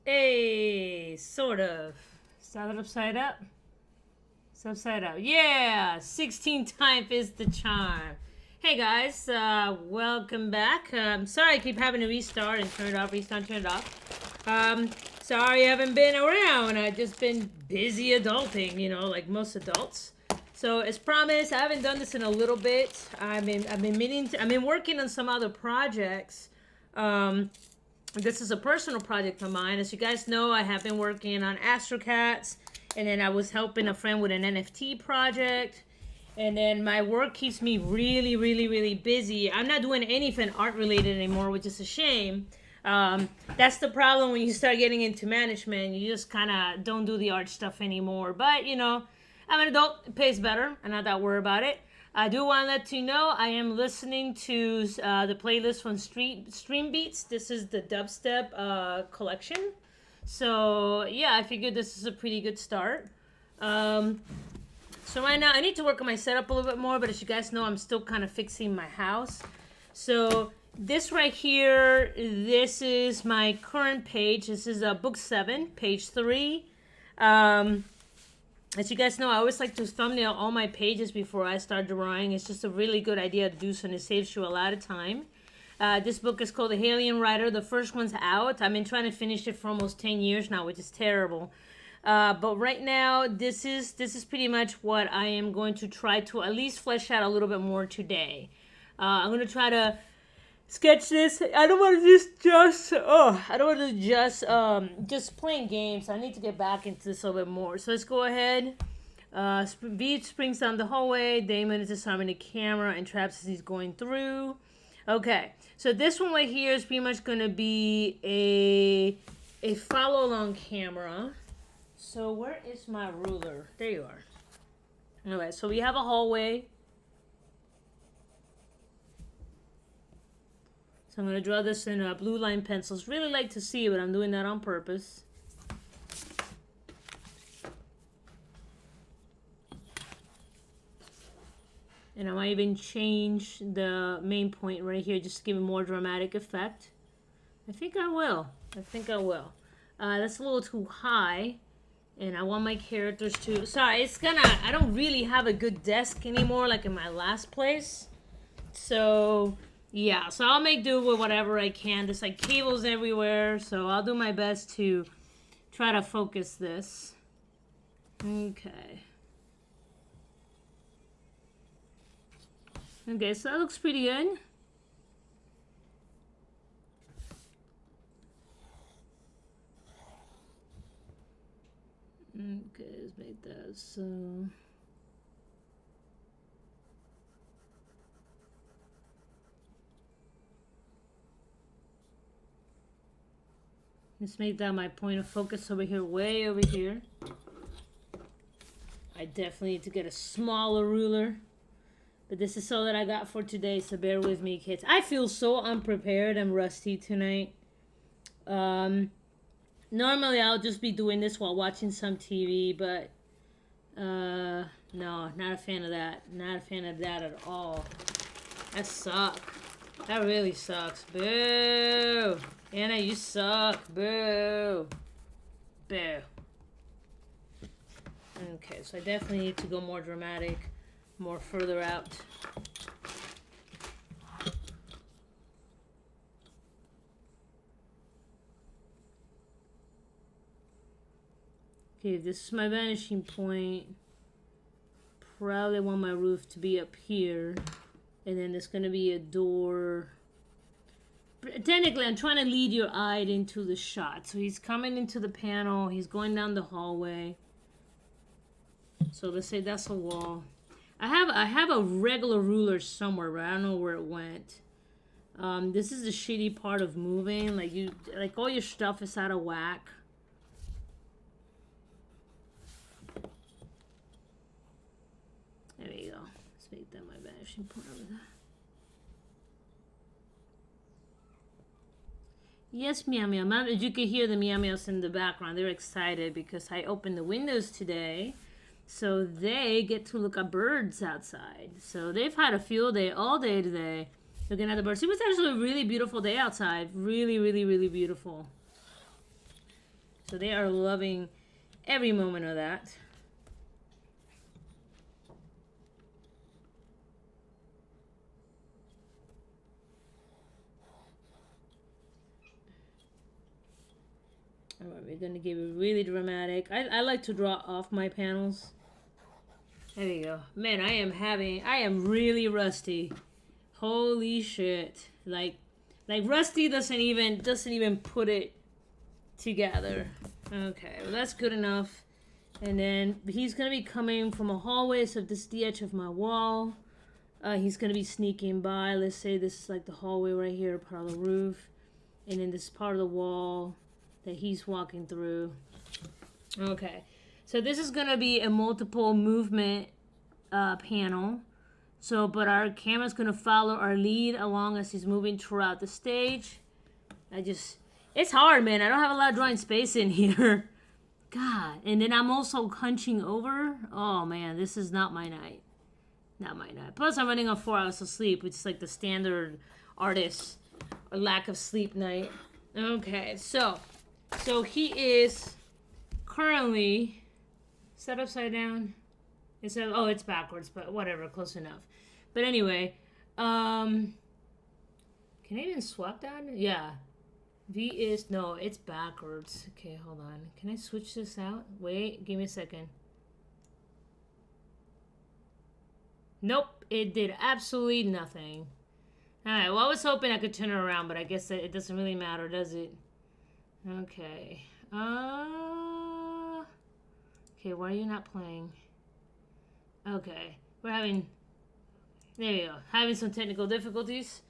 Hey, sort of. Is that upside up? It's upside up. Yeah, 16 times is the charm. Hey guys, welcome back. Sorry I keep having to restart and turn it off, restart, turn it off. Sorry I haven't been around. I've just been busy adulting, like most adults. So as promised, I haven't done this in a little bit. I've been working on some other projects. This is a personal project of mine. As you guys know, I have been working on Astrocats, and then I was helping a friend with an NFT project. And then my work keeps me really, really, really busy. I'm not doing anything art related anymore, which is a shame. That's the problem when you start getting into management. You just kind of don't do the art stuff anymore. But, I'm an adult. It pays better. I'm not that worried about it. I do want to let you know I am listening to the playlist from Stream Beats. This is the dubstep collection. So, yeah, I figured this is a pretty good start. So right now, I need to work on my setup a little bit more, but as you guys know, I'm still kind of fixing my house. So this right here, this is my current page. This is book 7, page 3. As you guys know, I always like to thumbnail all my pages before I start drawing. It's just a really good idea to do so, and it saves you a lot of time. This book is called The Hellion Rider. The first one's out. I've been trying to finish it for almost 10 years now, which is terrible. But right now, this is pretty much what I am going to try to at least flesh out a little bit more today. I'm going to try to sketch this. I don't want to just playing games. I need to get back into this a little bit more. So let's go ahead. V springs down the hallway. Damon is disarming the camera and traps as he's going through. Okay, so this one right here is pretty much going to be a follow along camera. So where is my ruler? There you are. Alright, so we have a hallway. So I'm going to draw this in blue line pencils. Really like to see it, but I'm doing that on purpose. And I might even change the main point right here just to give it more dramatic effect. I think I will. That's a little too high. And I want my characters to... Sorry, I don't really have a good desk anymore like in my last place. So... yeah, so I'll make do with whatever I can. There's like cables everywhere, so I'll do my best to try to focus this. Okay. Okay, so that looks pretty good. Okay, let's make that so... let's make that my point of focus over here, way over here. I definitely need to get a smaller ruler. But this is all that I got for today, so bear with me, kids. I feel so unprepared and rusty tonight. Normally I'll just be doing this while watching some TV, but no, not a fan of that. Not a fan of that at all. That sucks. That really sucks. Boo! Anna, you suck. Boo. Boo. Okay, so I definitely need to go more dramatic, more further out. Okay, this is my vanishing point. Probably want my roof to be up here. And then there's going to be a door. Technically, I'm trying to lead your eye into the shot. So he's coming into the panel. He's going down the hallway. So let's say that's a wall. I have a regular ruler somewhere, but I don't know where it went. This is the shitty part of moving. Like all your stuff is out of whack. There you go. Let's make that my vanishing point over there. Yes, meow meow. Mom, you can hear the meow meows in the background. They're excited because I opened the windows today. So they get to look at birds outside. So they've had a field day all day today looking at the birds. It was actually a really beautiful day outside. Really, really, really beautiful. So they are loving every moment of that. All right, we're gonna give it really dramatic. I like to draw off my panels. There you go. Man, I am really rusty. Holy shit. Like Rusty doesn't even put it together. Okay, well that's good enough. And then he's gonna be coming from a hallway, so this is the edge of my wall. He's gonna be sneaking by. Let's say this is like the hallway right here, part of the roof. And then this part of the wall that he's walking through. Okay, so this is gonna be a multiple movement panel. So, but our camera's gonna follow our lead along as he's moving throughout the stage. It's hard, man. I don't have a lot of drawing space in here. God, and then I'm also hunching over. Oh man, this is not my night. Not my night. Plus, I'm running on 4 hours of sleep, which is like the standard artist or lack of sleep night. Okay, so he is currently set upside down. It's backwards, but whatever, close enough. But anyway, can I even swap that? Yeah. V is, no, it's backwards. Okay, hold on. Can I switch this out? Wait, give me a second. Nope, it did absolutely nothing. Alright, well, I was hoping I could turn it around, but I guess it doesn't really matter, does it? Okay. Okay, why are you not playing? Okay, there you go. Having some technical difficulties.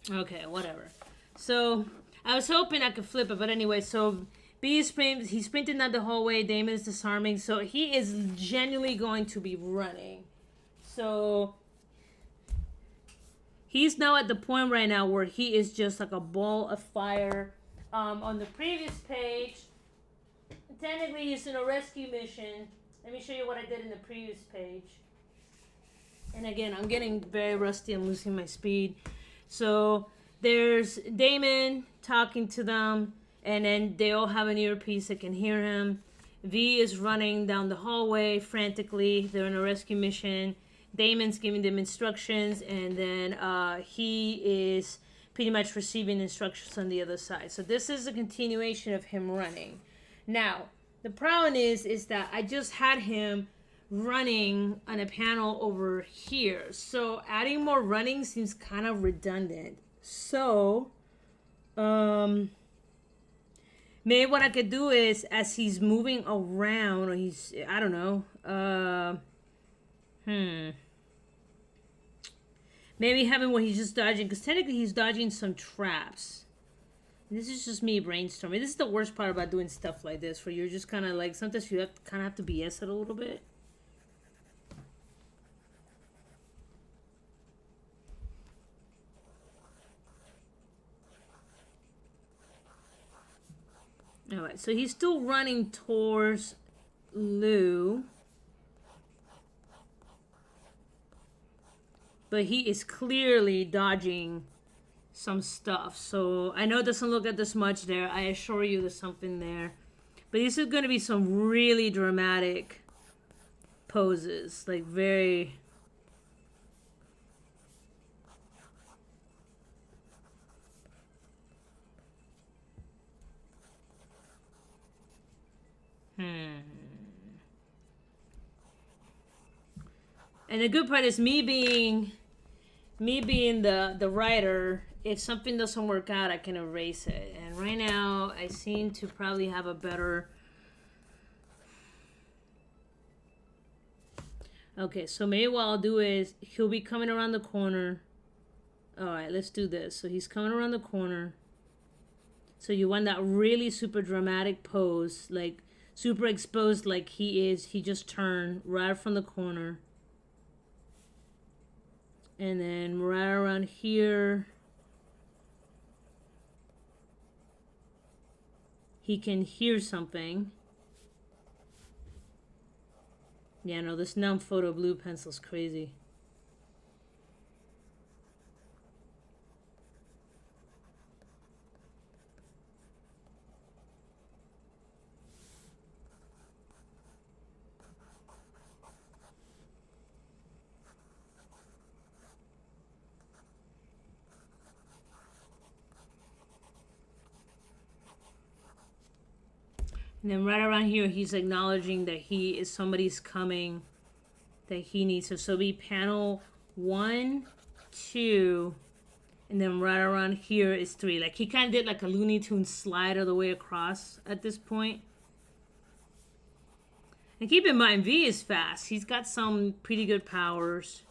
Okay, whatever. So, I was hoping I could flip it, but anyway, so B is he's sprinting down the hallway, Damon is disarming, so he is genuinely going to be running. So, he's now at the point right now where he is just like a ball of fire. On the previous page, technically he's in a rescue mission. Let me show you what I did in the previous page. And again, I'm getting very rusty. I'm losing my speed. So there's Damon talking to them, and then they all have an earpiece that can hear him. V is running down the hallway frantically. They're in a rescue mission. Damon's giving them instructions, and then he is pretty much receiving instructions on the other side. So this is a continuation of him running. Now, the problem is that I just had him running on a panel over here. So adding more running seems kind of redundant. So, maybe what I could do is, as he's moving around, or I don't know, maybe having what he's just dodging, because technically he's dodging some traps. This is just me brainstorming. This is the worst part about doing stuff like this, where you're just kind of like, sometimes you have to BS it a little bit. Alright, so he's still running towards Lou. But he is clearly dodging some stuff. So I know it doesn't look at this much there. I assure you there's something there. But these are going to be some really dramatic poses. Like very... And the good part is me being the writer. If something doesn't work out, I can erase it. And right now, I seem to probably have a better... Okay, so maybe what I'll do is, he'll be coming around the corner. Alright, let's do this. So he's coming around the corner. So you want that really super dramatic pose, like super exposed like he is. He just turned right from the corner. And then right around here, he can hear something. Yeah, no, this numb photo blue pencil's crazy. And then right around here, he's acknowledging that somebody's coming, that he needs to. So be panel 1, 2, and then right around here is 3. Like he kind of did like a Looney Tunes slide all the way across at this point. And keep in mind, V is fast. He's got some pretty good powers.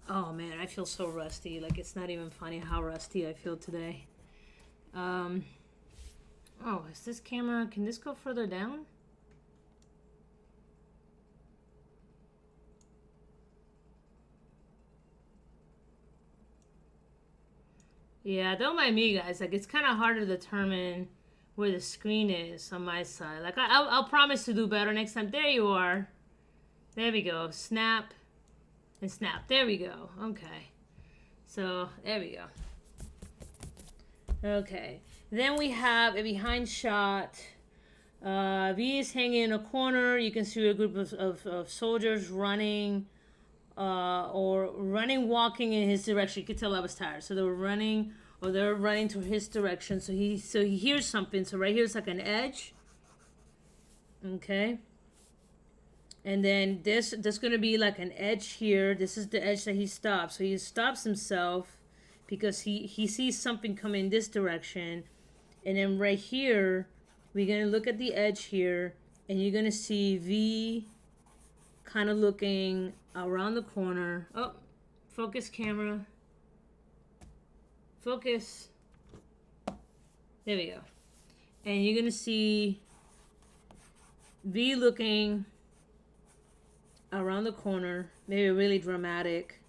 Oh man, I feel so rusty. Like it's not even funny how rusty I feel today. Oh, is this camera, can this go further down? Yeah, don't mind me, guys. Like, it's kind of hard to determine where the screen is on my side. Like, I'll promise to do better next time. There you are. There we go. Snap and snap. There we go. Okay. So, there we go. Okay. Then we have a behind shot. V is hanging in a corner. You can see a group of soldiers running or walking in his direction. You could tell I was tired. So they were running, or they're running to his direction. So he hears something. So right here is like an edge. Okay. And then there's going to be like an edge here. This is the edge that he stops. So he stops himself because he sees something coming in this direction. And then right here, we're going to look at the edge here, and you're going to see V kind of looking around the corner. Oh, focus camera. Focus. There we go. And you're going to see V looking around the corner. Maybe really dramatic.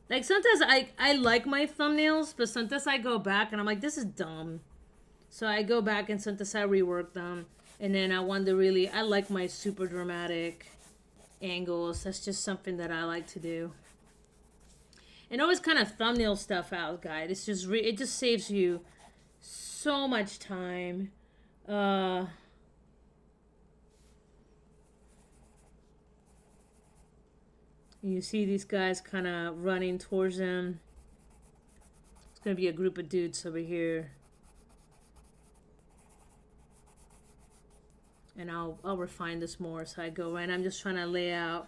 Like, sometimes I like my thumbnails, but sometimes I go back and I'm like, this is dumb. So I go back and sometimes I rework them. And then I like my super dramatic angles. That's just something that I like to do. And always kind of thumbnail stuff out, guys. It's just, it just saves you so much time. You see these guys kind of running towards them. It's going to be a group of dudes over here. And I'll refine this more. So I go in. I'm just trying to lay out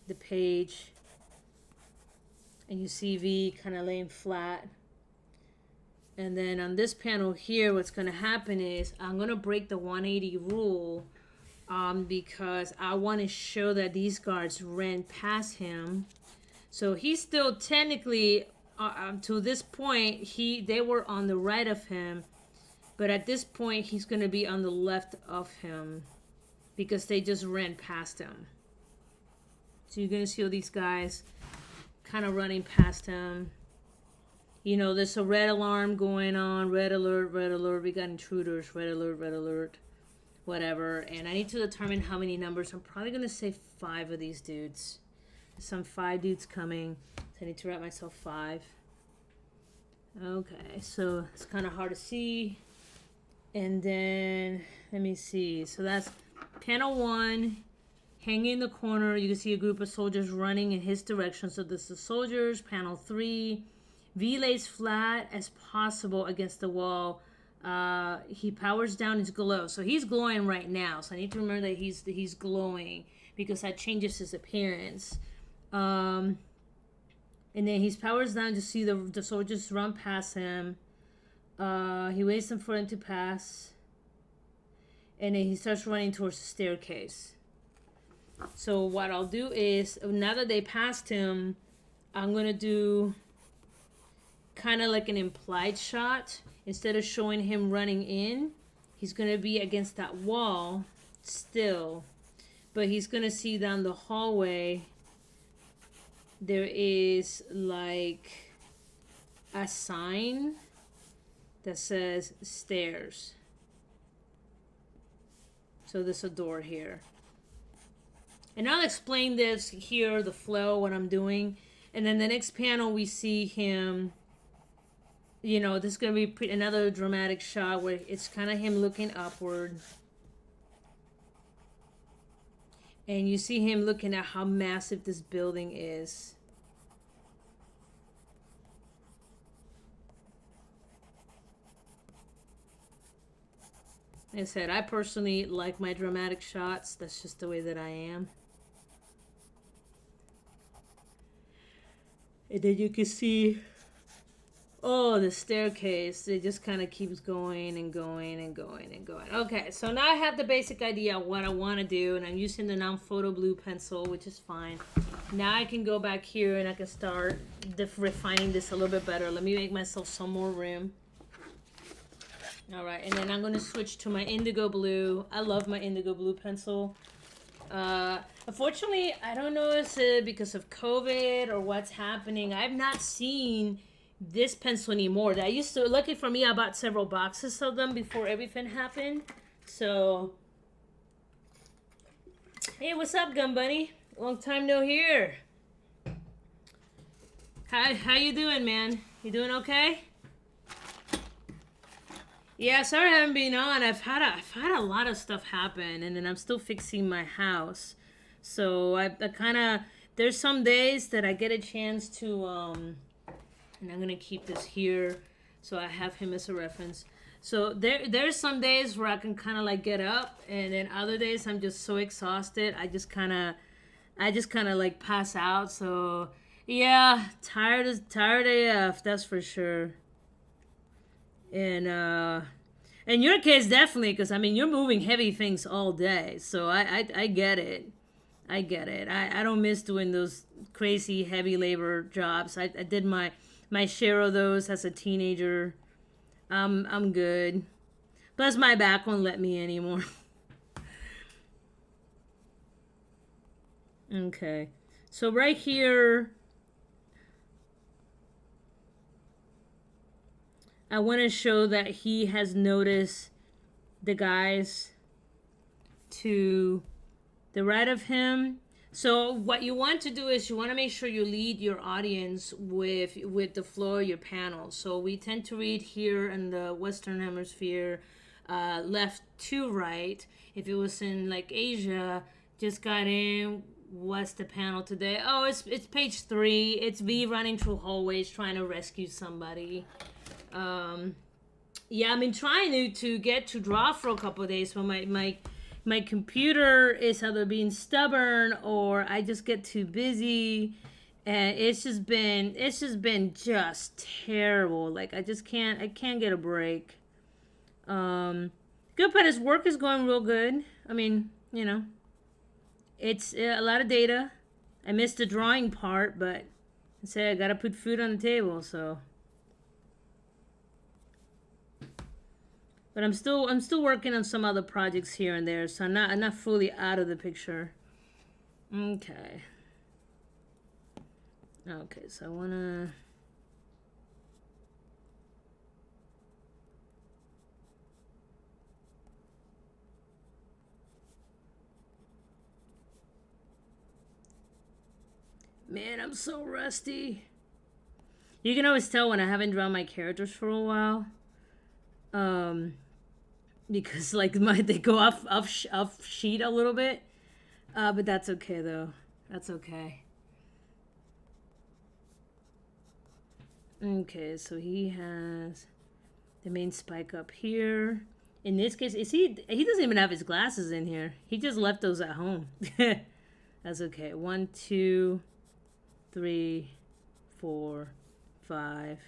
the page. And you see V kind of laying flat. And then on this panel here, what's going to happen is I'm going to break the 180 rule. Because I want to show that these guards ran past him. So he's still technically, to this point, they were on the right of him. But at this point, he's going to be on the left of him. Because they just ran past him. So you're going to see all these guys kind of running past him. You know, there's a red alarm going on. Red alert, red alert. We got intruders. Red alert, red alert. Whatever. And I need to determine how many numbers. I'm probably going to say 5 of these dudes. There's some 5 dudes coming. So I need to write myself 5. Okay. So it's kind of hard to see. And then, let me see. So that's panel 1. Hanging in the corner. You can see a group of soldiers running in his direction. So this is soldiers. Panel 3. V lays flat as possible against the wall. He powers down his glow. So he's glowing right now. So I need to remember that he's glowing because that changes his appearance. And then he powers down to see the soldiers run past him. He waits for them to pass. And then he starts running towards the staircase. So what I'll do is, now that they passed him, I'm going to do kind of like an implied shot. Instead of showing him running in, he's going to be against that wall still. But he's going to see down the hallway, there is like a sign that says stairs. So there's a door here. And I'll explain this here, the flow, what I'm doing. And then the next panel, we see him. You know, this is going to be another dramatic shot where it's kind of him looking upward. And you see him looking at how massive this building is. Like I said, I personally like my dramatic shots. That's just the way that I am. And then you can see, oh, the staircase. It just kind of keeps going and going and going and going. Okay, so now I have the basic idea of what I want to do, and I'm using the non-photo blue pencil, which is fine. Now I can go back here and I can start refining this a little bit better. Let me make myself some more room. All right, and then I'm going to switch to my indigo blue. I love my indigo blue pencil. Unfortunately, I don't know if it's because of COVID or what's happening. I've not seen this pencil anymore. That used to, lucky for me, I bought several boxes of them before everything happened. So, hey, what's up, Gun Bunny? Long time no hear. How you doing, man? You doing okay? Yeah, sorry I haven't been on. I've had a lot of stuff happen, and then I'm still fixing my house. So I kind of, there's some days that I get a chance to and I'm gonna keep this here so I have him as a reference. So there's some days where I can kind of like get up, and then other days I'm just so exhausted I just kind of like pass out. So yeah, tired AF, that's for sure. And in your case, definitely, because I mean you're moving heavy things all day, so I get it. I get it. I don't miss doing those crazy heavy labor jobs. I did my share of those as a teenager. I'm good. Plus my back won't let me anymore. Okay. So right here, I want to show that he has noticed the guys to the right of him. So what you want to do is you want to make sure you lead your audience with the flow of your panel. So we tend to read here in the Western Hemisphere, left to right. If it was in like Asia, just got in. What's the panel today? Oh, it's page 3. It's V running through hallways trying to rescue somebody. Yeah, I've been trying to get to draw for a couple of days, but my computer is either being stubborn or I just get too busy, and it's just been just terrible. Like I can't get a break. Good, but his work is going real good. I mean, you know, it's a lot of data. I missed the drawing part, but I say I gotta put food on the table, so. But I'm still working on some other projects here and there, so I'm not fully out of the picture. Okay. Okay, so I wanna. Man, I'm so rusty. You can always tell when I haven't drawn my characters for a while. Because like they go off sheet a little bit, but that's okay though. That's okay. Okay, so he has the main spike up here. In this case, he doesn't even have his glasses in here. He just left those at home. That's okay. 1, 2, 3, 4, 5.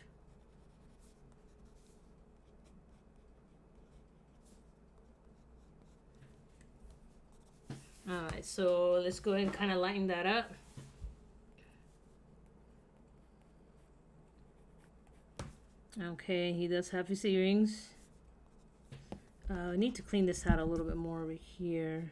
Alright, so let's go ahead and kind of lighten that up. Okay, he does have his earrings. I need to clean this out a little bit more over here.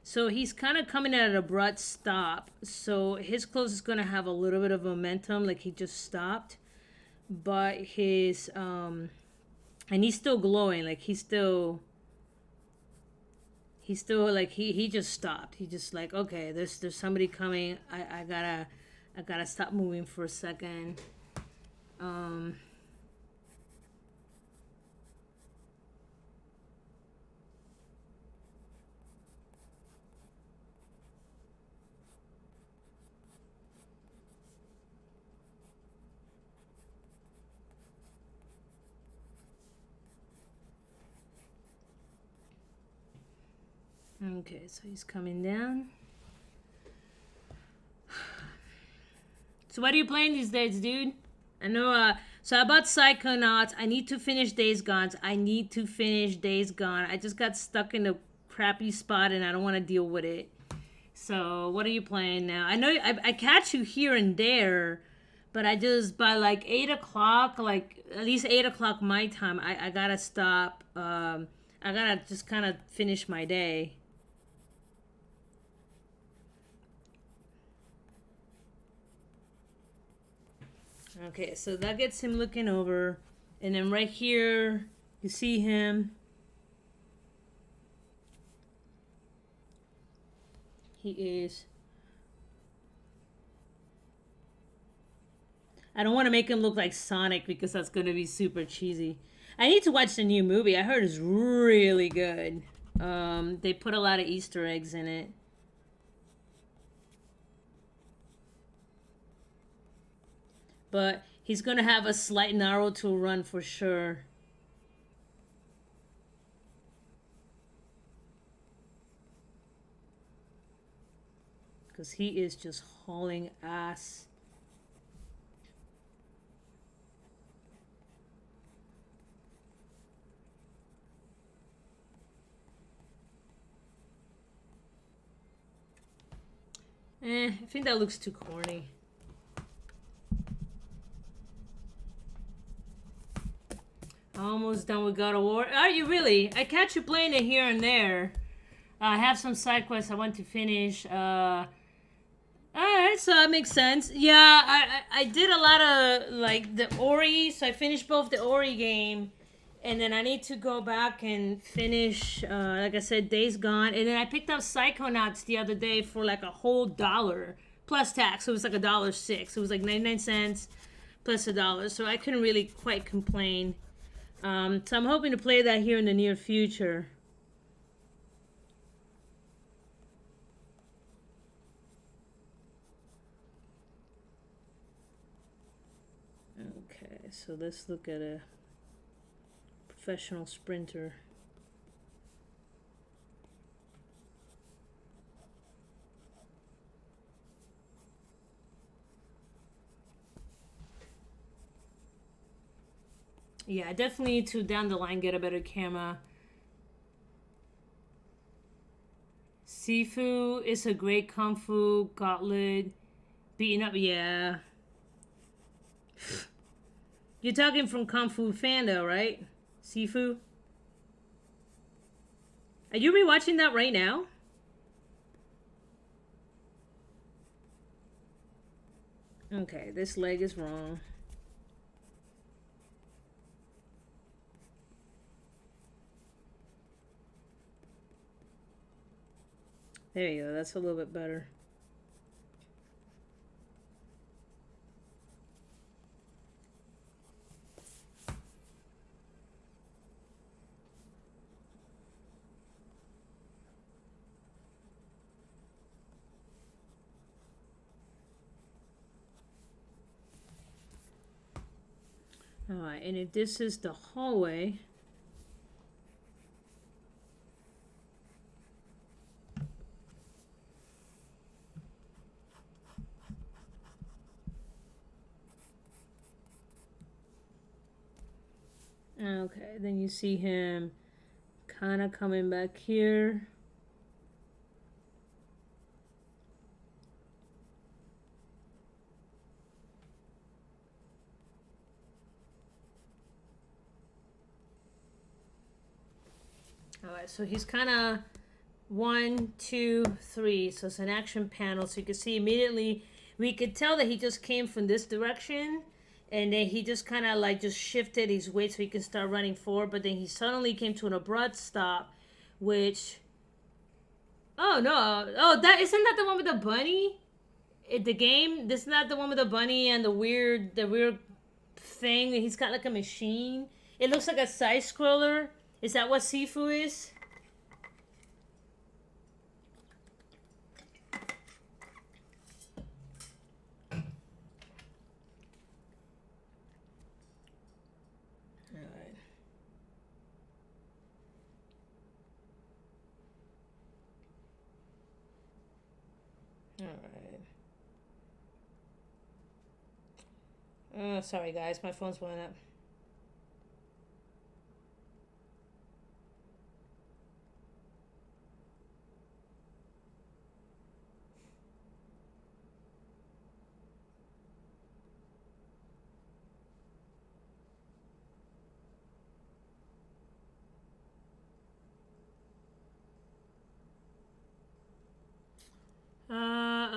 So he's kind of coming at an abrupt stop. So his clothes is going to have a little bit of momentum, like he just stopped. But his and he's still glowing, like he's still like he just stopped. He just like, okay, there's somebody coming. I gotta stop moving for a second. Okay, so he's coming down. So what are you playing these days, dude? I know, so I bought Psychonauts. I need to finish Days Gone. I just got stuck in a crappy spot and I don't want to deal with it. So what are you playing now? I know I catch you here and there, but I just, by like 8 o'clock, like at least 8 o'clock my time, I gotta stop. I gotta just kind of finish my day. Okay, so that gets him looking over. And then right here, you see him. He is. I don't want to make him look like Sonic because that's going to be super cheesy. I need to watch the new movie. I heard it's really good. They put a lot of Easter eggs in it. But he's going to have a slight Naruto run for sure. Because he is just hauling ass. I think that looks too corny. Almost done with God of War. Are you really? I catch you playing it here and there. I have some side quests I want to finish. Alright, so that makes sense. Yeah, I did a lot of, like, the Ori, so I finished both the Ori game, and then I need to go back and finish, like I said, Days Gone, and then I picked up Psychonauts the other day for, like, a whole $1, plus tax, so it was like $1.06. It was like 99 cents plus $1, so I couldn't really quite complain. So I'm hoping to play that here in the near future. Okay, so let's look at a professional sprinter. Yeah, I definitely need to, down the line, get a better camera. Sifu is a great kung fu gauntlet. Beating up, yeah. You're talking from Kung Fu Fan, though, right? Sifu? Are you rewatching that right now? Okay, this leg is wrong. There you go, that's a little bit better. Alright, and if this is the hallway, okay, then you see him kind of coming back here. Alright, so he's kind of 1, 2, 3. So it's an action panel. So you can see immediately, we could tell that he just came from this direction. And then he just kind of like just shifted his weight so he can start running forward. But then he suddenly came to an abrupt stop, which... Oh, no. Oh, that isn't that the one with the bunny? The game? This is not the one with the bunny and the weird thing. He's got like a machine. It looks like a side scroller. Is that what Sifu is? Oh, sorry guys, my phone's blowing up.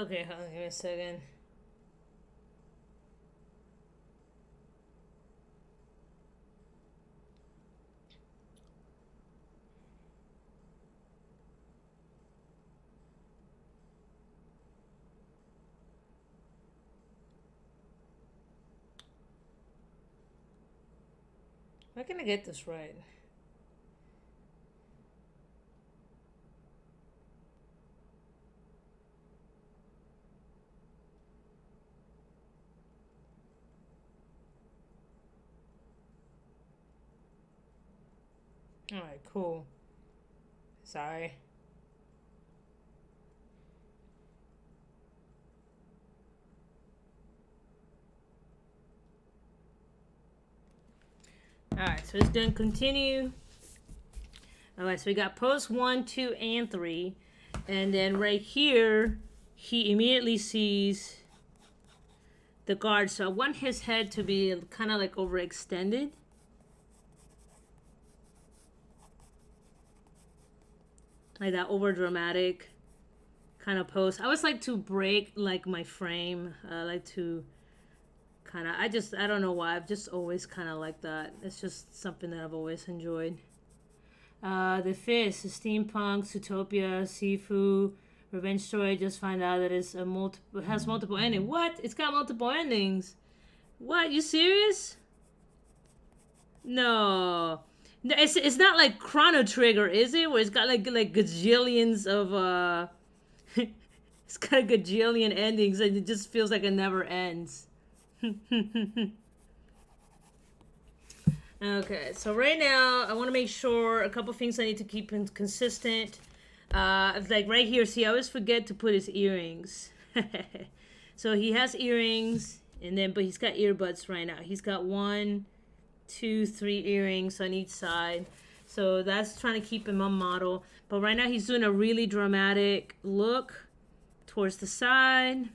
Okay, hold on, give me a second. Why can I get this right? Alright, cool. Sorry. Alright, so it's gonna continue. Alright, so we got pose 1, 2, and 3. And then right here, he immediately sees the guard. So I want his head to be kind of like overextended. Like that over dramatic kind of pose. I always like to break like my frame. I like to kind of, I don't know why. I've just always kind of like that. It's just something that I've always enjoyed. The Fist, Steampunk, Zootopia, Sifu, Revenge Story. Just find out that it has multiple endings. What? It's got multiple endings. What? You serious? No. No, it's not like Chrono Trigger, is it? Where it's got like gajillions of it's got a gajillion endings and it just feels like it never ends. Okay, so right now I want to make sure a couple things I need to keep consistent. Like right here, see, I always forget to put his earrings. So he has earrings, and then but he's got earbuds right now. He's got 1, 2, 3 earrings on each side. So that's trying to keep him on model. But right now he's doing a really dramatic look towards the side.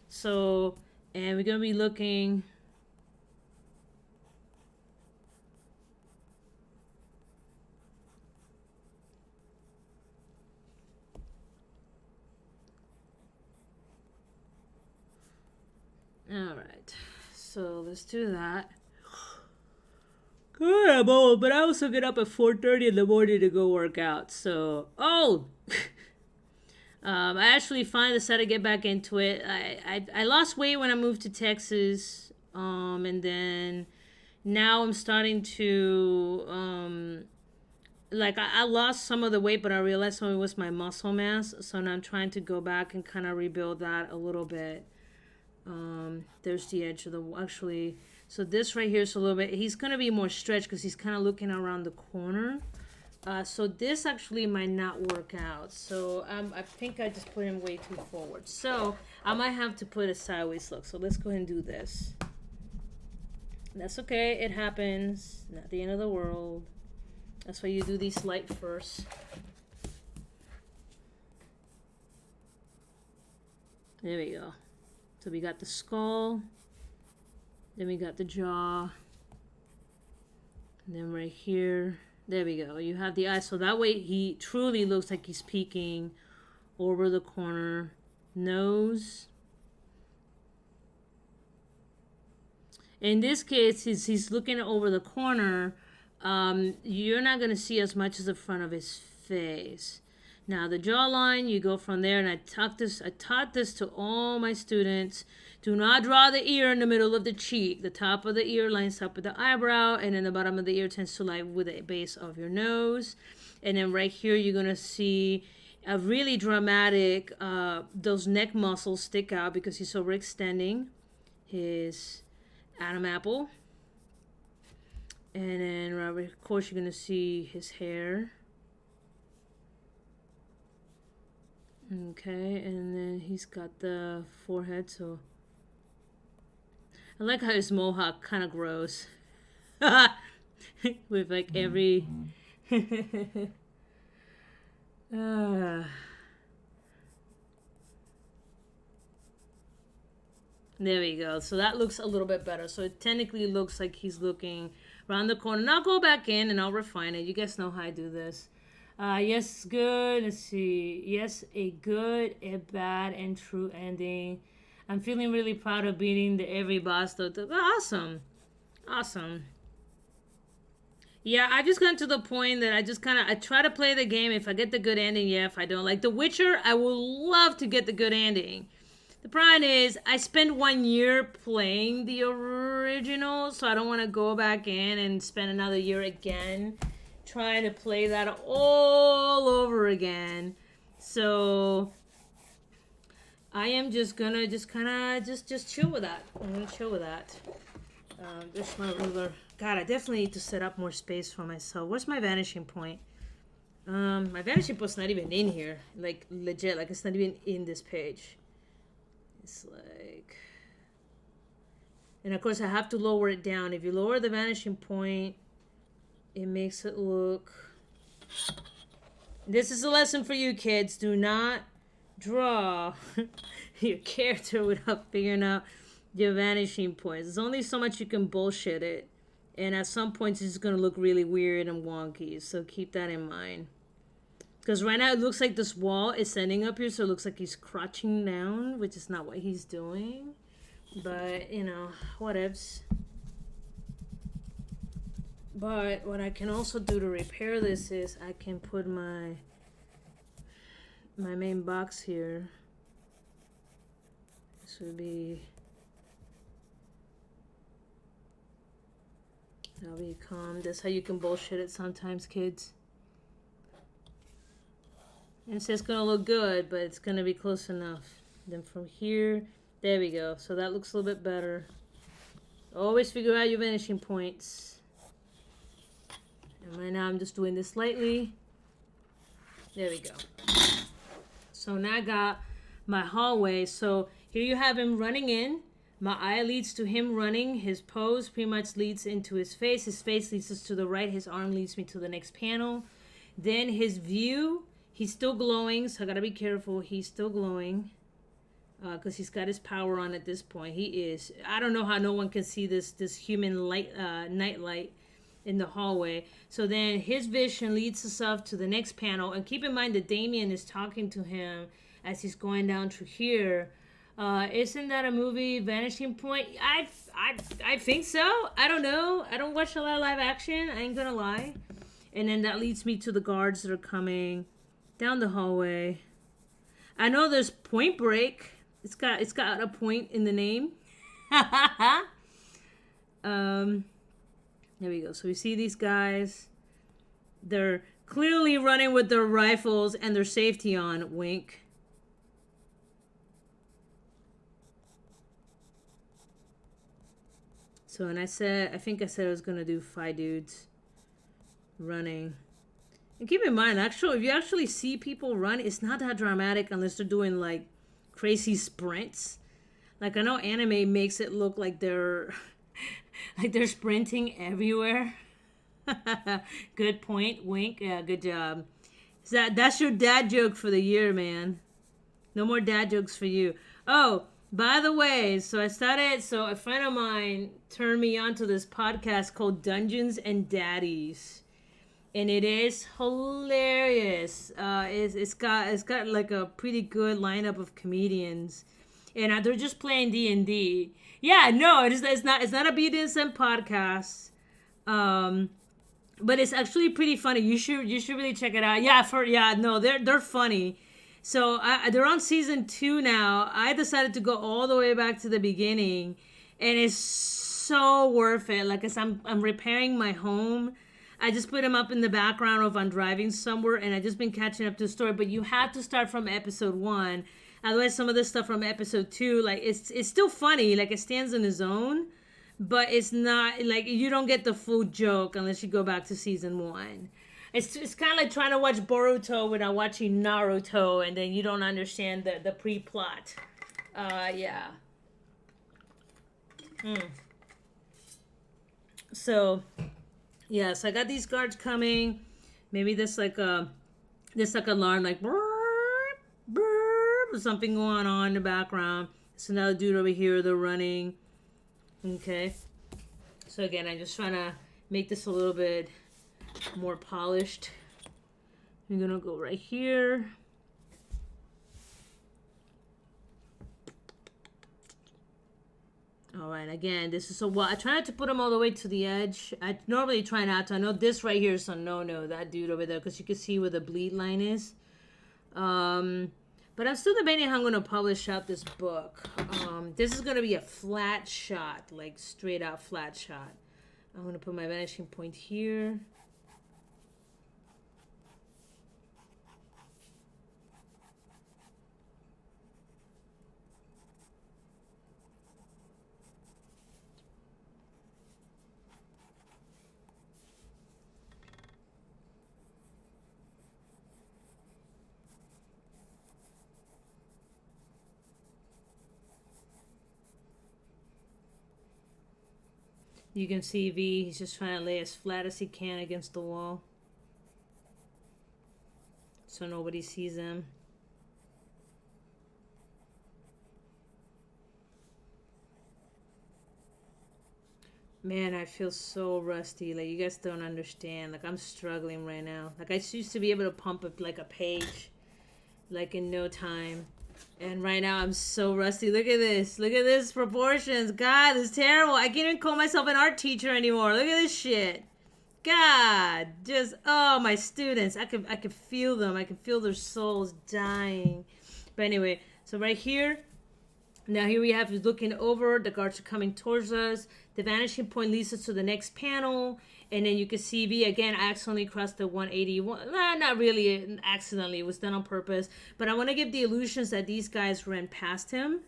So, and we're gonna be looking. All right, so let's do that. Good, I'm old, but I also get up at 4:30 in the morning to go work out. So, I actually finally decided to get back into it. I lost weight when I moved to Texas, and then now I'm starting to like I lost some of the weight, but I realized some of it was my muscle mass. So now I'm trying to go back and kind of rebuild that a little bit. There's the edge of the actually. So this right here is a little bit. He's gonna be more stretched because he's kind of looking around the corner. So this actually might not work out. So I think I just put him way too forward. So I might have to put a sideways look. So let's go ahead and do this. That's okay. It happens. Not the end of the world. That's why you do these light first. There we go. So we got the skull. Then we got the jaw. And then right here. There we go. You have the eyes. So that way he truly looks like he's peeking over the corner. Nose. In this case, he's looking over the corner. You're not going to see as much as the front of his face. Now the jawline, you go from there, and I taught this to all my students. Do not draw the ear in the middle of the cheek. The top of the ear lines up with the eyebrow, and then the bottom of the ear tends to lie with the base of your nose. And then right here, you're gonna see a really dramatic, those neck muscles stick out because he's overextending his Adam apple. And then, of course, you're gonna see his hair. Okay, and then he's got the forehead, so I like how his mohawk kind of grows. With like every... There we go. So that looks a little bit better. So it technically looks like he's looking around the corner. And I'll go back in and I'll refine it. You guys know how I do this. Yes, good. Let's see. Yes, a good, a bad, and true ending. I'm feeling really proud of beating the every boss though. Awesome. Awesome. Yeah, I've just gotten to the point that I try to play the game. If I get the good ending, yeah. If I don't, like The Witcher, I would love to get the good ending. The problem is, I spent 1 year playing the original, so I don't want to go back in and spend another year again trying to play that all over again. So I am just gonna just chill with that. I'm gonna chill with that. There's my ruler. God, I definitely need to set up more space for myself. Where's my vanishing point? My vanishing point's not even in here. Like, legit, like it's not even in this page. It's like... And of course I have to lower it down. If you lower the vanishing point, it makes it look... This is a lesson for you kids. Do not draw your character without figuring out your vanishing points. There's only so much you can bullshit it. And at some points it's going to look really weird and wonky. So keep that in mind. Because right now it looks like this wall is ending up here. So it looks like he's crouching down. Which is not what he's doing. But, you know, whatevs. But what I can also do to repair this is I can put my main box here. This would be... That'll be calm. That's how you can bullshit it sometimes, kids. And it's just gonna look good, but it's gonna be close enough. Then from here, there we go. So that looks a little bit better. Always figure out your vanishing points. And right now I'm just doing this slightly. There we go. So now I got my hallway. So here you have him running in. My eye leads to him running. His pose pretty much leads into his face. His face leads us to the right. His arm leads me to the next panel. Then his view, he's still glowing. So I gotta be careful. He's still glowing. Because he's got his power on at this point. He is. I don't know how no one can see this human light, night light in the hallway. So then his vision leads us up to the next panel. And keep in mind that Damien is talking to him as he's going down through here. Isn't that a movie, Vanishing Point? I think so. I don't know. I don't watch a lot of live action. I ain't gonna lie. And then that leads me to the guards that are coming down the hallway. I know there's Point Break. It's got a point in the name. There we go. So we see these guys. They're clearly running with their rifles and their safety on. Wink. So, and I think I said I was going to do 5 dudes running. And keep in mind, actually, if you actually see people run, it's not that dramatic unless they're doing, like, crazy sprints. Like, I know anime makes it look like they're sprinting everywhere. Good point. Wink. Yeah, good job. That's your dad joke for the year, man. No more dad jokes for you. Oh, by the way, so a friend of mine turned me on to this podcast called Dungeons and Daddies. And it is hilarious. It's got like a pretty good lineup of comedians. And they're just playing D&D. Yeah, no, it's not a BDSM podcast. But it's actually pretty funny. You should really check it out. They're funny. So they're on season 2 now. I decided to go all the way back to the beginning, and it's so worth it. Like as I'm repairing my home, I just put them up in the background if I'm driving somewhere, and I just been catching up to the story. But you have to start from episode 1. Otherwise, some of this stuff from episode 2, like it's still funny. Like it stands on its own, but it's not like you don't get the full joke unless you go back to season 1. It's kind of like trying to watch Boruto without watching Naruto, and then you don't understand the pre-plot. Yeah. So, yes, I got these guards coming. Maybe this like alarm like burp, burp, or something going on in the background. It's another dude over here. They're running. Okay. So again, I'm just trying to make this a little bit more polished. I'm gonna go right here. All right, again, this is I try not to put them all the way to the edge. I normally try not to. I know this right here is a no-no, that dude over there, because you can see where the bleed line is. But I'm still debating how I'm going to publish out this book. This is going to be a flat shot, like straight out flat shot. I'm going to put my vanishing point here. You can see V, he's just trying to lay as flat as he can against the wall, so nobody sees him. Man, I feel so rusty. Like, you guys don't understand. Like, I'm struggling right now. Like, I used to be able to pump up like a page, like in no time. And right now I'm so rusty. Look at this. Look at this proportions. God, this is terrible. I can't even call myself an art teacher anymore. Look at this shit. God, just my students. I could feel them. I can feel their souls dying. But anyway, so right here, now here we have looking over. The guards are coming towards us. The vanishing point leads us to the next panel. And then you can see V again. I accidentally crossed the 181. Not really accidentally. It was done on purpose. But I want to give the illusions that these guys ran past him.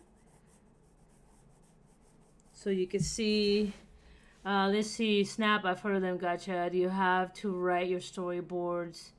So you can see. Let's see. Snap. I've heard of them. Gotcha. You have to write your storyboards.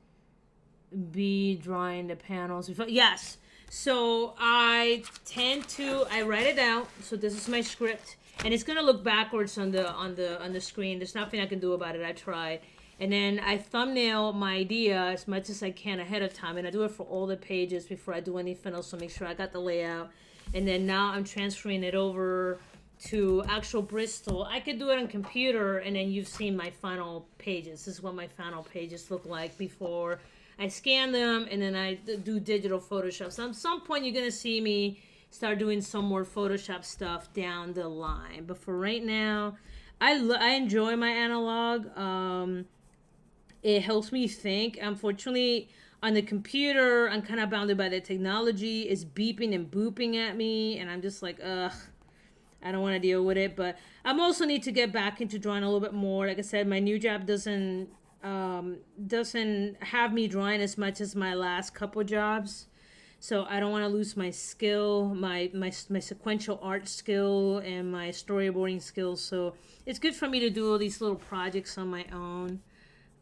B, drawing the panels. Yes. So I write it down. So this is my script. And it's gonna look backwards on the screen. There's nothing I can do about it. I tried, and then I thumbnail my idea as much as I can ahead of time, and I do it for all the pages before I do anything else. So make sure I got the layout, and then now I'm transferring it over to actual Bristol. I could do it on computer, and then you've seen my final pages. This is what my final pages look like before I scan them, and then I do digital Photoshop. So at some point you're gonna see me start doing some more Photoshop stuff down the line. But for right now, I enjoy my analog. It helps me think. Unfortunately, on the computer, I'm kind of bounded by the technology. It's beeping and booping at me, and I'm just like, ugh, I don't want to deal with it. But I also need to get back into drawing a little bit more. Like I said, my new job doesn't have me drawing as much as my last couple jobs. So I don't want to lose my skill, my sequential art skill and my storyboarding skills. So it's good for me to do all these little projects on my own.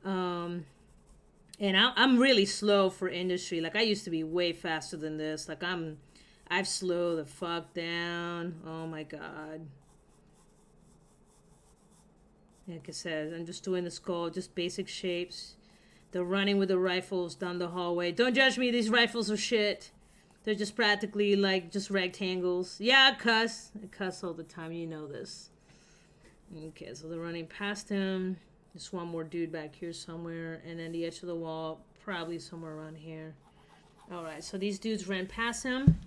And I'm really slow for industry. Like, I used to be way faster than this. Like, I've slowed the fuck down. Oh my God. Like I said, I'm just doing the skull, just basic shapes. They're running with the rifles down the hallway. Don't judge me, these rifles are shit. They're just practically like just rectangles. Yeah, I cuss all the time, you know this. Okay, so they're running past him. Just one more dude back here somewhere. And then the edge of the wall, probably somewhere around here. Alright, so these dudes ran past him.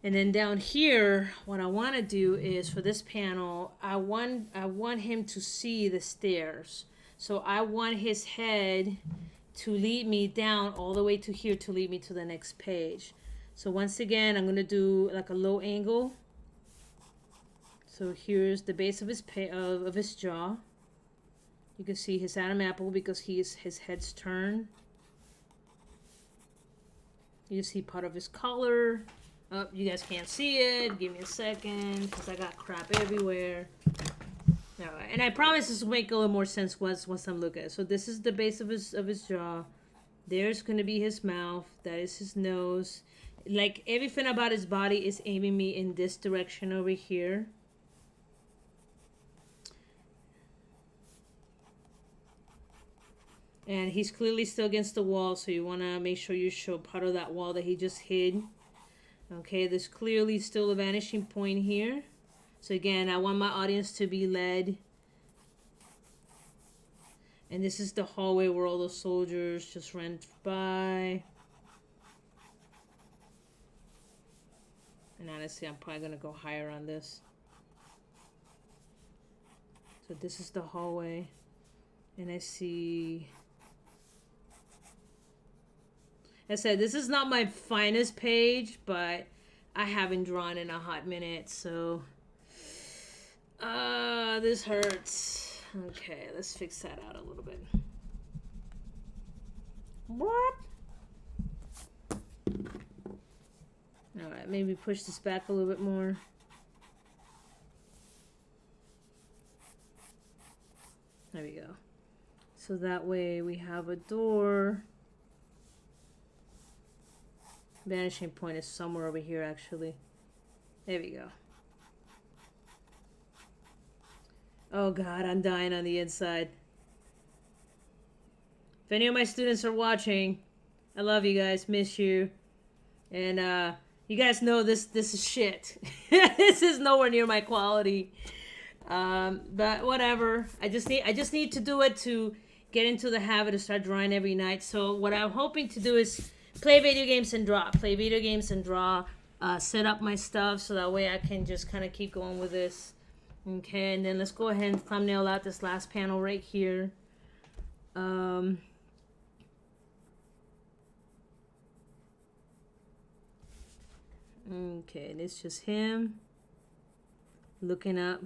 And then down here, what I want to do is, for this panel, I want him to see the stairs. So I want his head to lead me down all the way to here to lead me to the next page. So once again, I'm going to do like a low angle. So here's the base of his jaw. You can see his Adam apple because his head's turned. You see part of his collar. Oh, you guys can't see it. Give me a second because I got crap everywhere. All right, and I promise this will make a little more sense once I'm looking at it. So this is the base of his jaw. There's going to be his mouth. That is his nose. Like, everything about his body is aiming me in this direction over here. And he's clearly still against the wall, so you want to make sure you show part of that wall that he just hid. Okay, there's clearly still a vanishing point here. So again, I want my audience to be led. And this is the hallway where all those soldiers just ran by. And honestly, I'm probably going to go higher on this. So this is the hallway. And I see... I said, this is not my finest page, but I haven't drawn in a hot minute, so... this hurts. Okay, let's fix that out a little bit. What? Alright, maybe push this back a little bit more. There we go. So that way we have a door. Vanishing point is somewhere over here, actually. There we go. Oh God, I'm dying on the inside. If any of my students are watching, I love you guys, miss you. And you guys know this is shit. This is nowhere near my quality. But whatever. I just need to do it to get into the habit of start drawing every night. So what I'm hoping to do is play video games and draw. Play video games and draw. Set up my stuff so that way I can just kind of keep going with this. Okay, and then let's go ahead and thumbnail out this last panel right here. Okay, and it's just him looking up.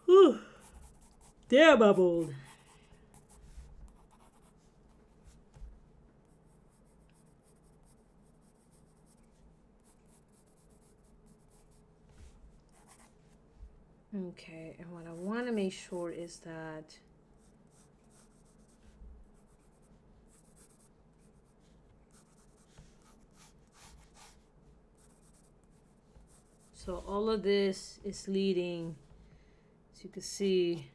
Whew. There, bubbled. Okay, and what I want to make sure is that so all of this is leading, as you can see,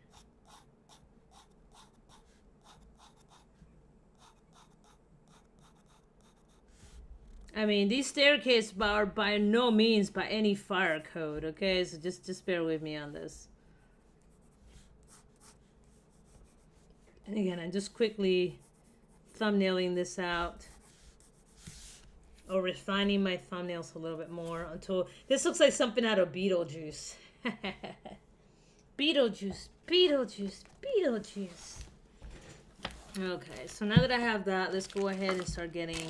I mean, these staircases are by no means by any fire code, okay? So just bear with me on this. And again, I'm just quickly thumbnailing this out. Or refining my thumbnails a little bit more until... This looks like something out of Beetlejuice. Beetlejuice, Beetlejuice, Beetlejuice. Okay, so now that I have that, let's go ahead and start getting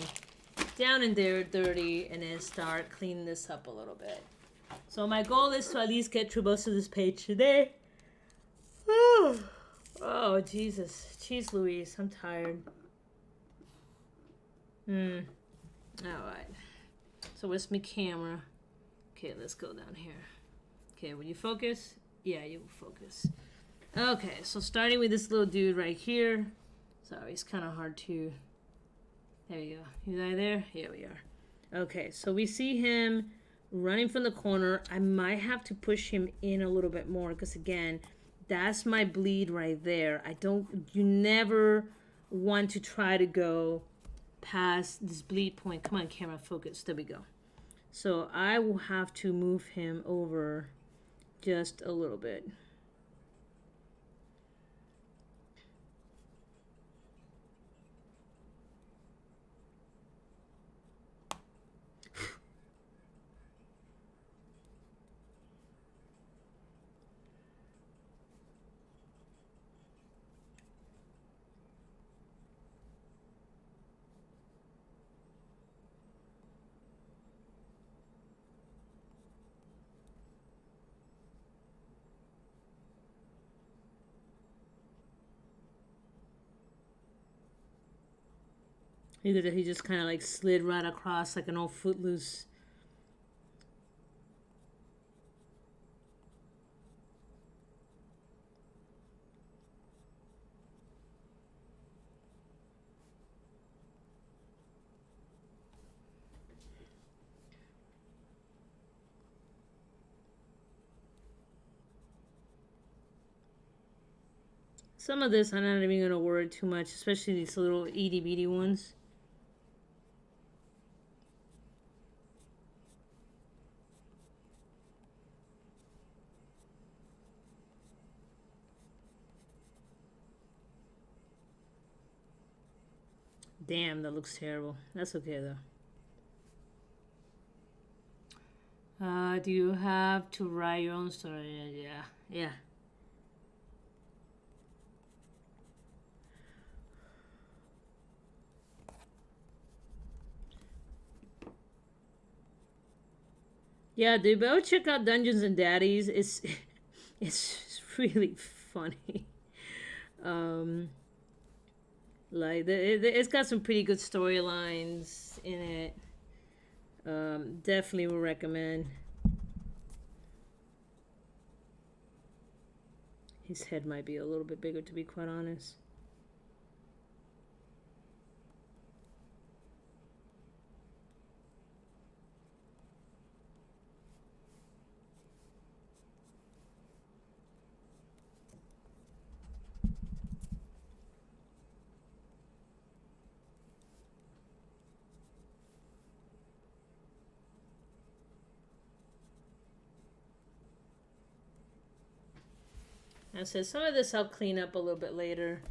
down in there dirty and then start cleaning this up a little bit. So my goal is to at least get through most of this page today. Oh, Jesus. Jeez Louise, I'm tired. Alright. So where's my camera? Okay, let's go down here. Okay, will you focus? Yeah, you will focus. Okay, so starting with this little dude right here. Sorry, it's kind of hard to... There we go. Is I there? Here we are. Okay, so we see him running from the corner. I might have to push him in a little bit more because, again, that's my bleed right there. You never want to try to go past this bleed point. Come on, camera, focus. There we go. So I will have to move him over just a little bit. Either that he just kind of like slid right across like an old Footloose. Some of this I'm not even going to worry too much, especially these little itty bitty ones. Damn, that looks terrible. That's okay though. Do you have to write your own story? Yeah, yeah. Yeah, dude, but I would check out Dungeons and Daddies. It's really funny. Um, like it's got some pretty good storylines in it. Definitely would recommend. His head might be a little bit bigger, to be quite honest. I said some of this I'll clean up a little bit later.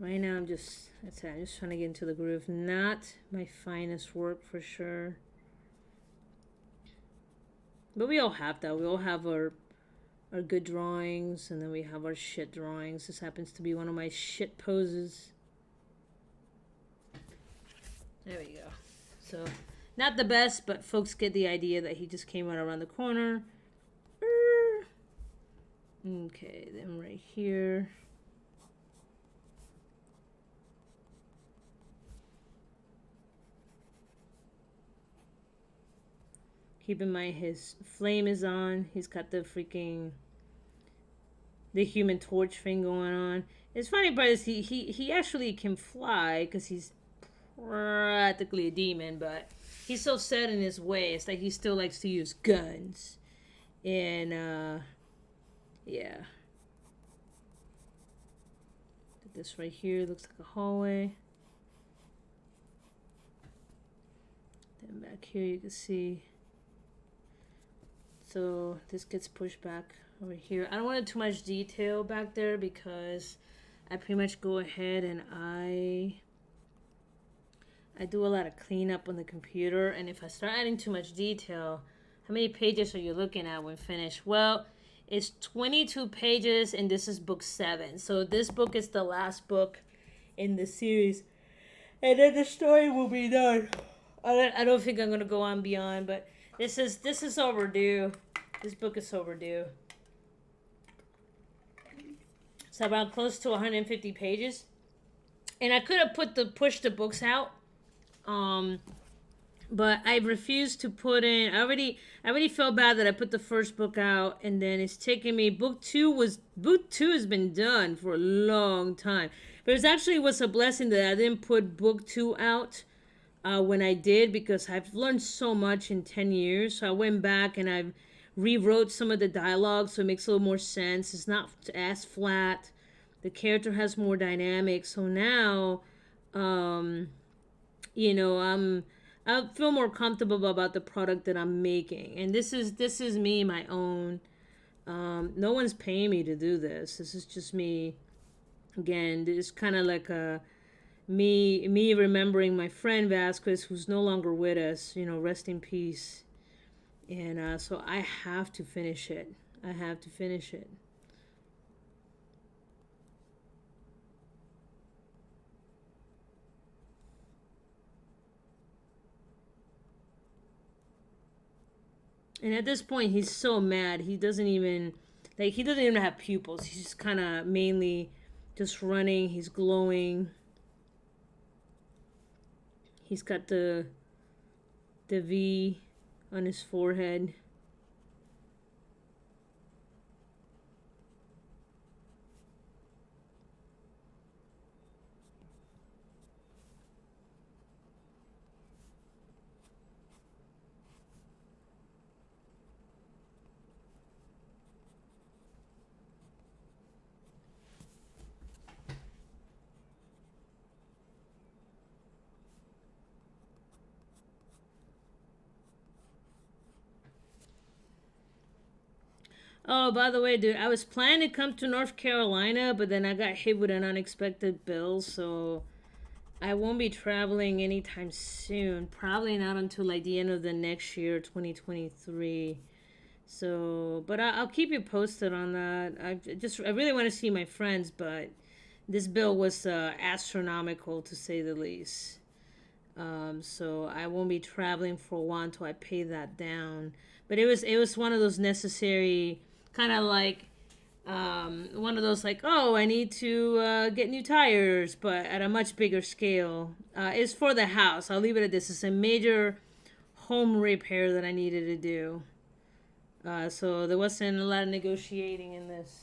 Right now I'm just trying to get into the groove. Not my finest work for sure. But we all have that. We all have our good drawings, and then we have our shit drawings. This happens to be one of my shit poses. There we go. So, not the best, but folks get the idea that he just came out around the corner. Okay, then right here. Keep in mind his flame is on. He's got the Human Torch thing going on. It's funny, but he actually can fly because he's practically a demon, but he's so set in his ways that he still likes to use guns. And yeah. This right here looks like a hallway. Then back here you can see. So this gets pushed back over here. I don't want too much detail back there because I pretty much go ahead and I do a lot of cleanup on the computer. And if I start adding too much detail, how many pages are you looking at when finished? Well, it's 22 pages and this is book 7. So this book is the last book in the series. And then the story will be done. I don't think I'm going to go on beyond, but this is overdue. This book is overdue. It's about close to 150 pages. And I could have pushed the books out. But I refused to put in. I already felt bad that I put the first book out, and then it's taken me. Book two has been done for a long time. But it was a blessing that I didn't put book 2 out when I did, because I've learned so much in 10 years. So I went back and I rewrote some of the dialogue so it makes a little more sense. It's not as flat. The character has more dynamic. So now, I feel more comfortable about the product that I'm making. And this is me, my own. No one's paying me to do this. This is just me. Again, it's kind of like me remembering my friend Vasquez, who's no longer with us. Rest in peace. And so I have to finish it. I have to finish it. And at this point, he's so mad. He doesn't even have pupils. He's just kind of mainly just running. He's glowing. He's got the V on his forehead. Oh, by the way, dude, I was planning to come to North Carolina, but then I got hit with an unexpected bill, so I won't be traveling anytime soon. Probably not until like the end of the next year, 2023. So, but I'll keep you posted on that. I really want to see my friends, but this bill was astronomical to say the least. So I won't be traveling for a while until I pay that down. But it was one of those necessary kind of like one of those like, oh, I need to get new tires, but at a much bigger scale. It's for the house. I'll leave it at this. It's a major home repair that I needed to do. So there wasn't a lot of negotiating in this.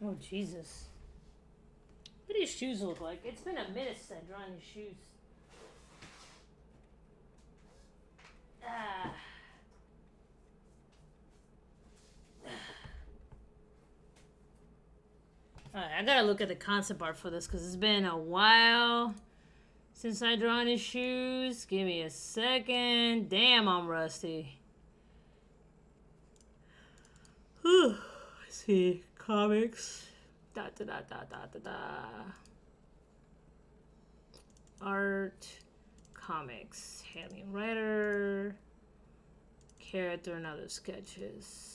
Oh, Jesus. What do your shoes look like? It's been a minute since I've drawn your shoes. Ah. Alright, I gotta look at the concept art for this because it's been a while since I drawn his shoes. Give me a second. Damn, I'm rusty. Whew. Let's see. Comics. Da da da da da da da. Art. Comics. Hellion Rider. Character and other sketches.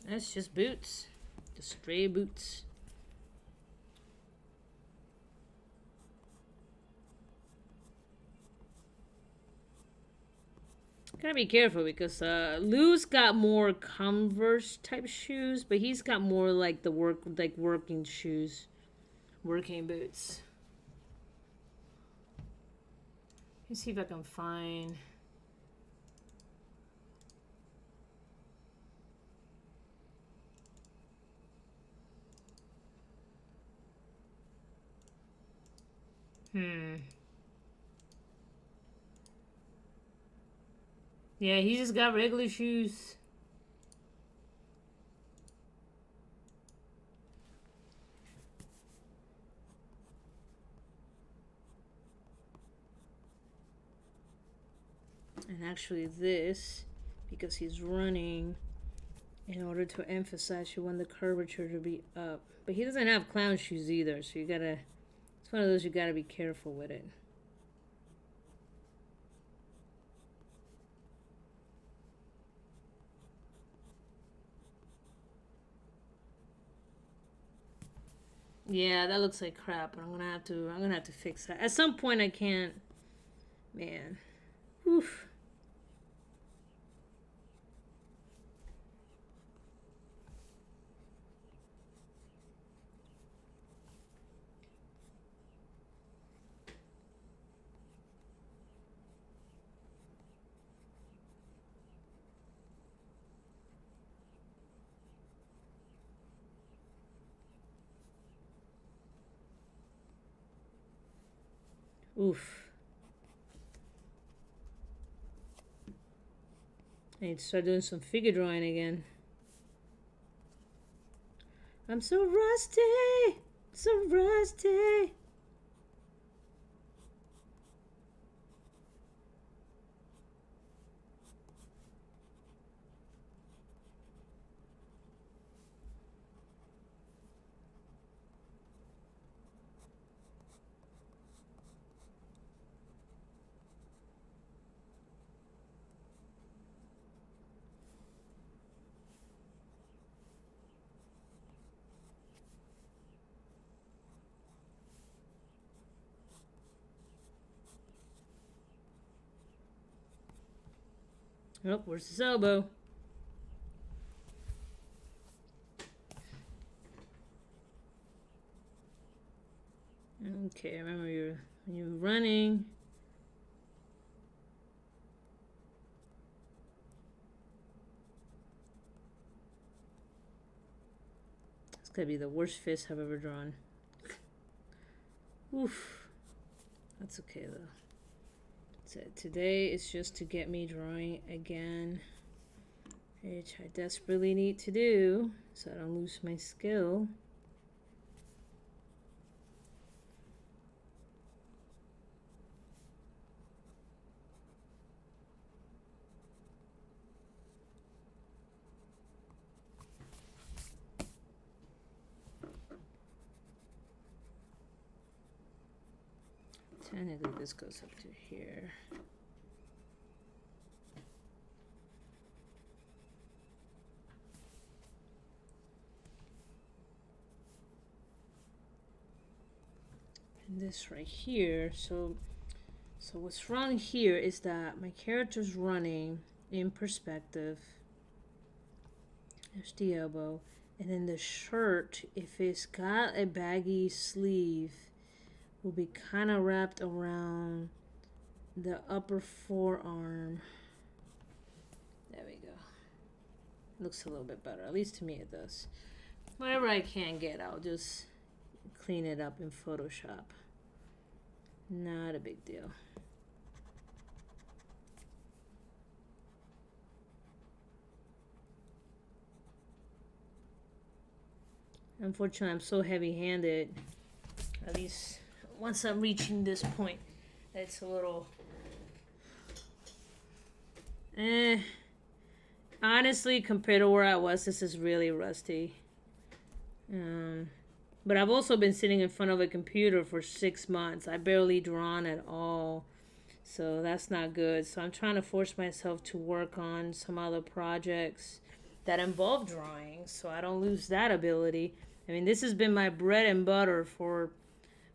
That's just boots. Just stray boots. Gotta be careful because Lou's got more Converse type shoes, but he's got more like the working shoes, working boots. Let's see if I can find. Yeah, he just got regular shoes. And actually this, because he's running, in order to emphasize you want the curvature to be up. But he doesn't have clown shoes either, so you gotta, it's one of those you gotta be careful with it. Yeah, that looks like crap, but I'm gonna have to fix that. At some point I can't, man. Oof. Oof. I need to start doing some figure drawing again. I'm so rusty. So rusty. Oh, where's his elbow? Okay, remember when you're running. It's gonna be the worst fist I've ever drawn. Oof. That's okay though. So today is just to get me drawing again, which I desperately need to do so I don't lose my skill. Technically this goes up to here. And this right here, so what's wrong here is that my character's running in perspective. There's the elbow. And then the shirt, if it's got a baggy sleeve, will be kind of wrapped around the upper forearm. There we go. Looks a little bit better. At least to me it does. Whatever I can get, I'll just clean it up in Photoshop. Not a big deal. Unfortunately, I'm so heavy-handed. At least once I'm reaching this point, it's a little... Honestly, compared to where I was, this is really rusty. But I've also been sitting in front of a computer for 6 months. I barely drawn at all. So that's not good. So I'm trying to force myself to work on some other projects that involve drawing so I don't lose that ability. I mean, this has been my bread and butter for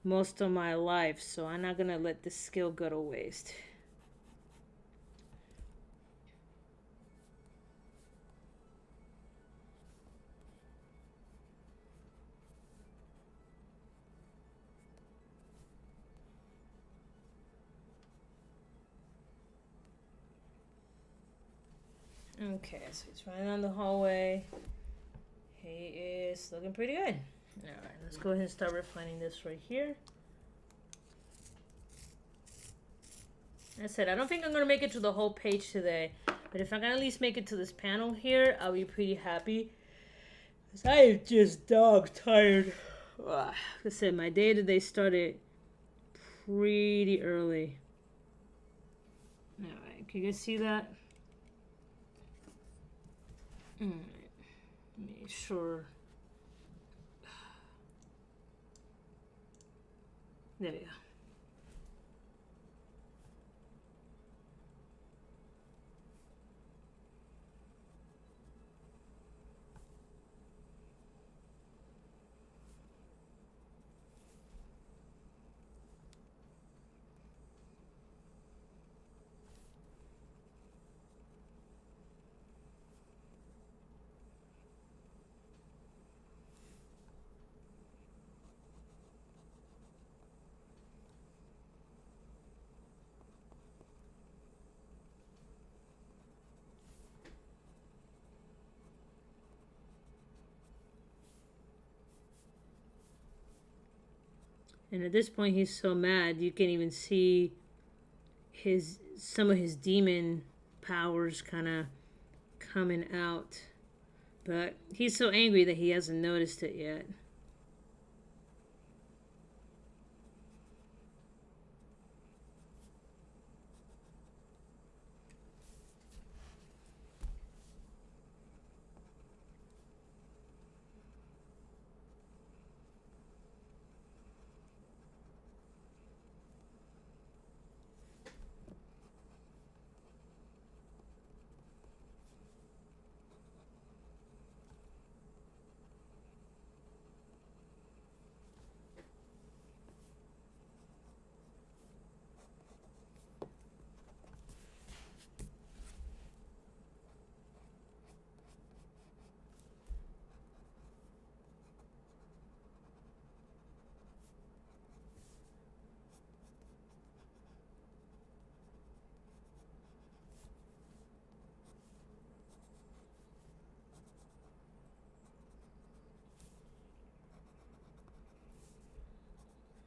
most of my life, so I'm not going to let this skill go to waste. Okay, so he's running down the hallway. He is looking pretty good. Alright, let's go ahead and start refining this right here. I said, I don't think I'm going to make it to the whole page today. But if I can at least make it to this panel here, I'll be pretty happy. Because I am just dog tired. Like I said, my day today started pretty early. Alright, can you guys see that? Alright, make sure. There we go. And at this point, he's so mad you can even see some of his demon powers kind of coming out. But he's so angry that he hasn't noticed it yet.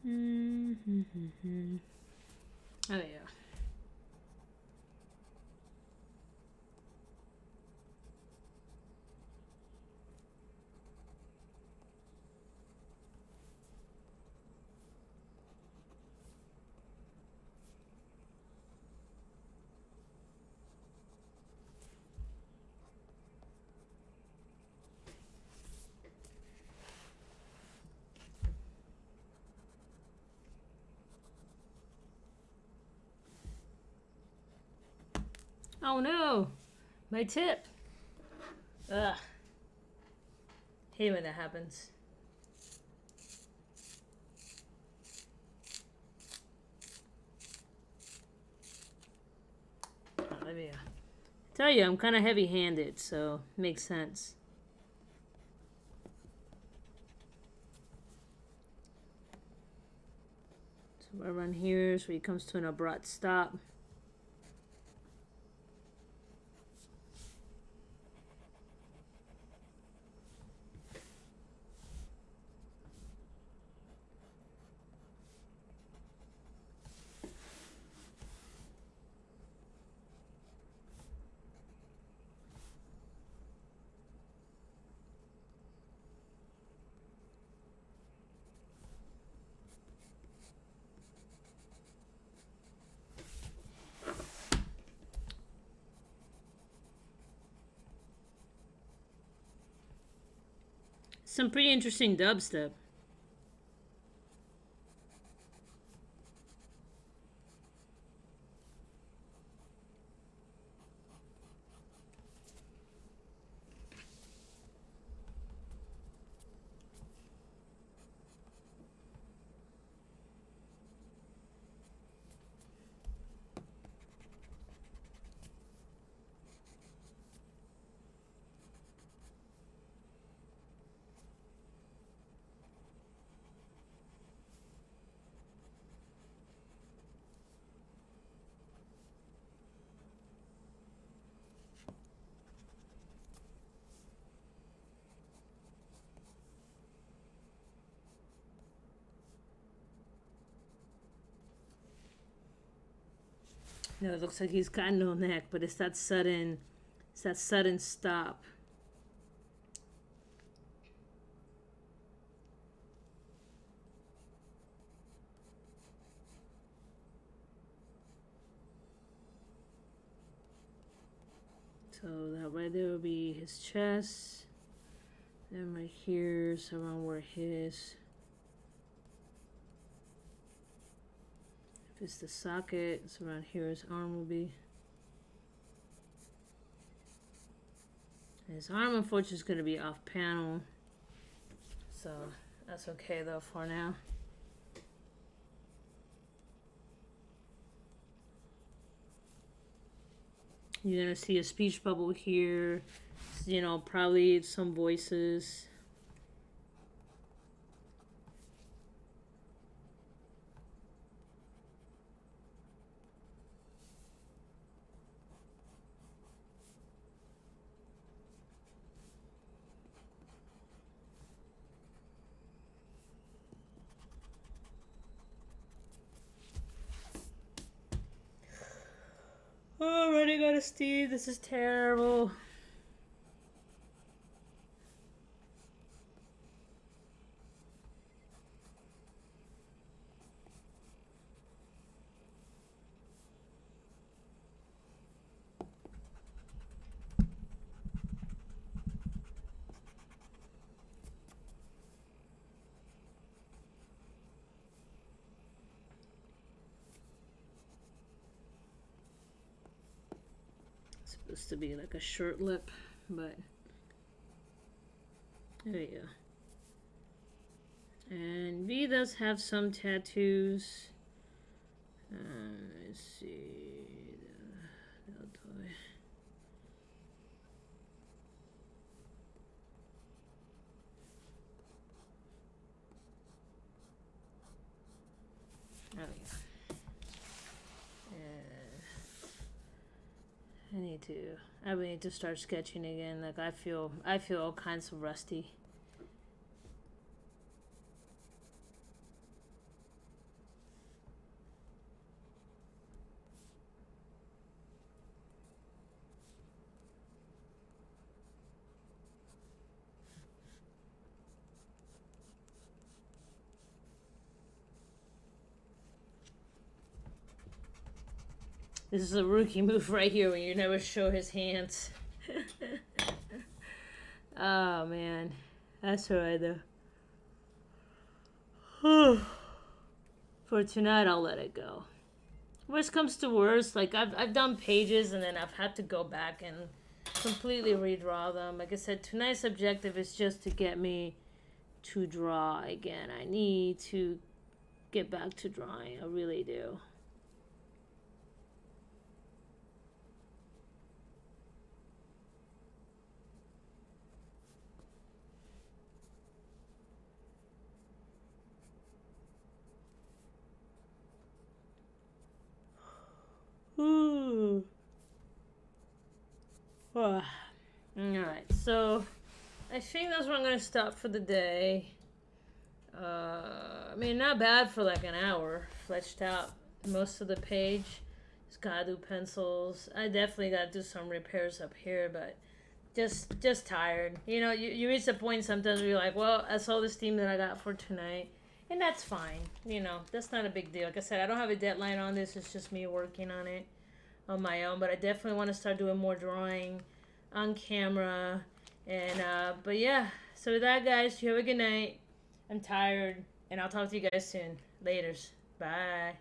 Mm-hmm. Oh, yeah. Oh no, my tip. Ugh. Hate when that happens. Let me tell you, I'm kind of heavy-handed, so makes sense. So around here, so he comes to an abrupt stop. Some pretty interesting dubstep. No, it looks like he's got no neck, but it's that sudden stop. So that right there will be his chest. Then right here is around where his, if it's the socket, it's around here his arm will be. And his arm, unfortunately, is going to be off panel. So that's okay though for now. You're going to see a speech bubble here. You know, probably some voices. Oh, running out of Steve. This is terrible. Supposed to be like a short lip, but there you go. And V does have some tattoos. Let's see. Oh yeah. I need to start sketching again. Like I feel all kinds of rusty. This is a rookie move right here when you never show his hands. Oh, man. That's alright, though. For tonight, I'll let it go. Worst comes to worst, like, I've done pages and then I've had to go back and completely redraw them. Like I said, tonight's objective is just to get me to draw again. I need to get back to drawing. I really do. Ooh. All right, so I think that's where I'm gonna stop for the day. I mean, not bad for like an hour. Fleshed out most of the page. Just gotta do pencils. I definitely gotta do some repairs up here, but just tired. You know, you reach a point sometimes where you're like, well, that's all the steam that I got for tonight. And that's fine. You know, that's not a big deal. Like I said, I don't have a deadline on this. It's just me working on it on my own. But I definitely want to start doing more drawing on camera. And, but yeah. So with that, guys, you have a good night. I'm tired. And I'll talk to you guys soon. Laters. Bye.